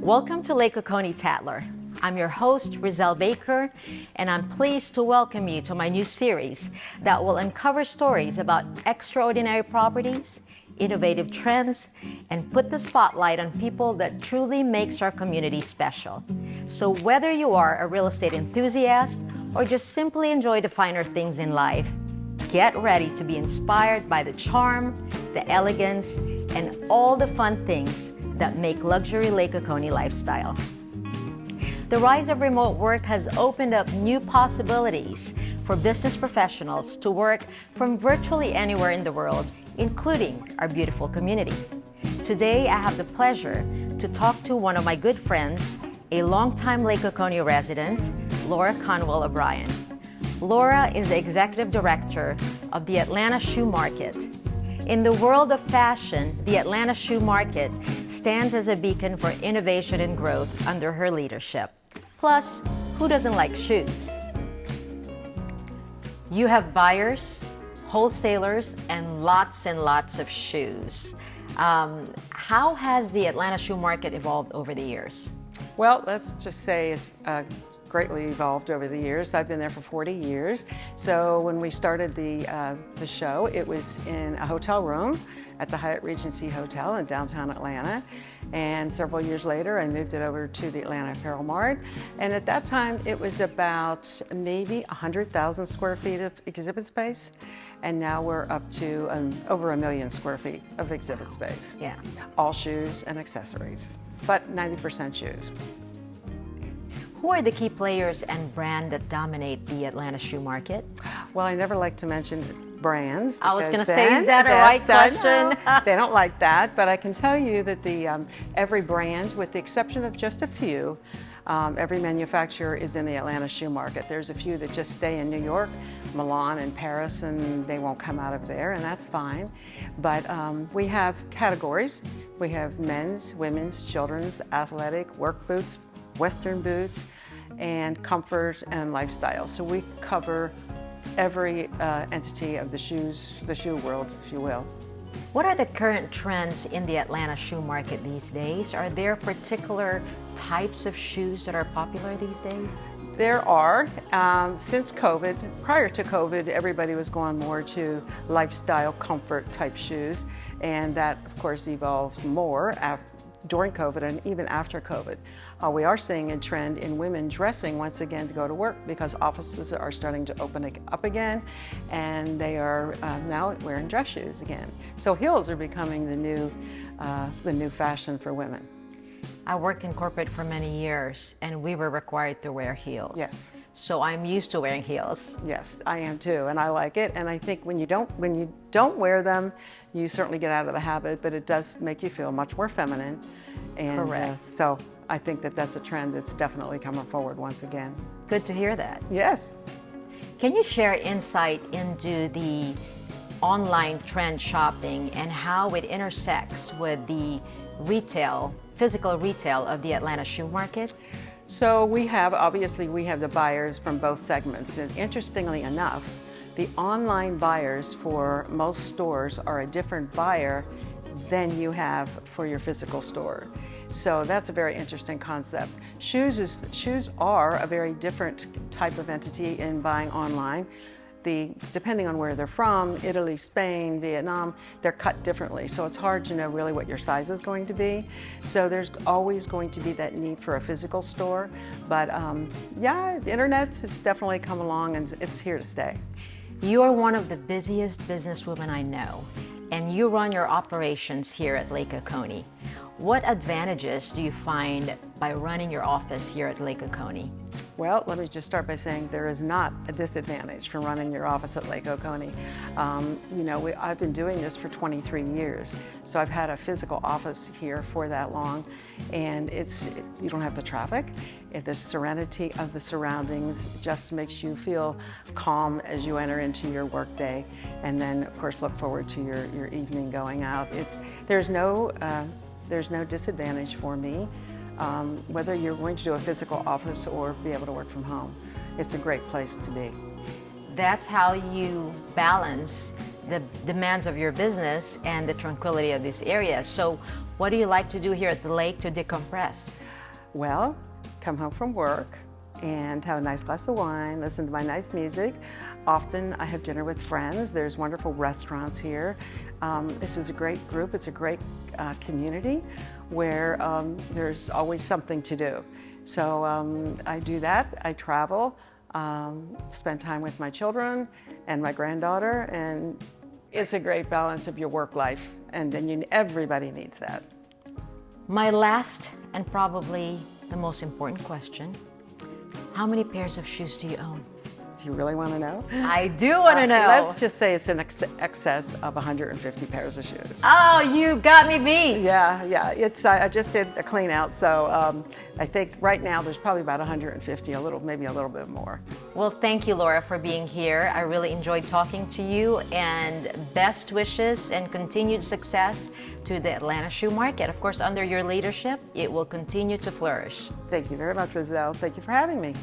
Welcome to Lake Oconee Tatler. I'm your host, Riezl Baker, and I'm pleased to welcome you to my new series that will uncover stories about extraordinary properties, innovative trends, and put the spotlight on people that truly makes our community special. So whether you are a real estate enthusiast or just simply enjoy the finer things in life, get ready to be inspired by the charm, the elegance, and all the fun things that make luxury Lake Oconee lifestyle. The rise of remote work has opened up new possibilities for business professionals to work from virtually anywhere in the world, including our beautiful community. Today, I have the pleasure to talk to one of my good friends, a longtime Lake Oconee resident, Laura Conwell O'Brien. Laura is the Executive Director of the Atlanta Shoe Market. In the world of fashion, the Atlanta Shoe Market stands as a beacon for innovation and growth under her leadership. Plus, who doesn't like shoes? You have buyers, wholesalers, and lots of shoes. How has the Atlanta Shoe Market evolved over the years? Well, let's just say it's greatly evolved over the years. I've been there for 40 years. So when we started the show, it was in a hotel room at the Hyatt Regency Hotel in downtown Atlanta. And several years later, I moved it over to the Atlanta Apparel Mart. And at that time, it was about maybe 100,000 square feet of exhibit space. And now we're up to over 1 million square feet of exhibit space. Yeah. All shoes and accessories, but 90% shoes. Who are the key players and brands that dominate the Atlanta Shoe Market? Well, I never like to mention brands. I was going to say, is that a right question? They don't like that, but I can tell you that every brand, with the exception of just a few, every manufacturer is in the Atlanta Shoe Market. There's a few that just stay in New York, Milan, and Paris, and they won't come out of there, and that's fine. But we have categories. We have men's, women's, children's, athletic, work boots, Western boots, and comfort and lifestyle. So we cover every entity of the shoe world, if you will. What are the current trends in the Atlanta Shoe Market these days? Are there particular types of shoes that are popular these days? There are. Since COVID, prior to COVID, everybody was going more to lifestyle comfort type shoes, and that of course evolved more during COVID and even after COVID. We are seeing a trend in women dressing once again to go to work because offices are starting to open up again, and they are now wearing dress shoes again. So heels are becoming the new fashion for women. I worked in corporate for many years, and we were required to wear heels. Yes. So I'm used to wearing heels. Yes, I am too, and I like it. And I think when you don't wear them, you certainly get out of the habit, but it does make you feel much more feminine. And correct. So I think that's a trend that's definitely coming forward once again. Good to hear that. Yes. Can you share insight into the online trend shopping and how it intersects with the physical retail of the Atlanta Shoe Market? So obviously we have the buyers from both segments, and interestingly enough, the online buyers for most stores are a different buyer than you have for your physical store. So that's a very interesting concept. Shoes are a very different type of entity in buying online. Depending on where they're from, Italy, Spain, Vietnam, they're cut differently. So it's hard to know really what your size is going to be. So there's always going to be that need for a physical store. But yeah, the internet has definitely come along, and it's here to stay. You are one of the busiest businesswomen I know, and you run your operations here at Lake Oconee. What advantages do you find by running your office here at Lake Oconee? Well, let me just start by saying there is not a disadvantage for running your office at Lake Oconee. I've been doing this for 23 years, so I've had a physical office here for that long, and you don't have the traffic. The serenity of the surroundings just makes you feel calm as you enter into your workday, and then of course look forward to your evening going out. There's no disadvantage for me. Whether you're going to do a physical office or be able to work from home. It's a great place to be. That's how you balance the demands of your business and the tranquility of this area. So What do you like to do here at the lake to decompress? Well, come home from work and have a nice glass of wine, listen to my nice music. Often I have dinner with friends. There's wonderful restaurants here. This is a great group. It's a great community where there's always something to do. So I do that. I travel, spend time with my children and my granddaughter, and it's a great balance of your work life, and then everybody needs that. My last and probably the most important question, how many pairs of shoes do you own? Do you really want to know? I do want to know. Let's just say it's in excess of 150 pairs of shoes. Oh, you got me beat. Yeah. It's I just did a clean out, so I think right now there's probably about 150, maybe a little bit more. Well, thank you, Laura, for being here. I really enjoyed talking to you, and best wishes and continued success to the Atlanta shoe market. Of course, under your leadership, it will continue to flourish. Thank you very much, Riezl. Thank you for having me.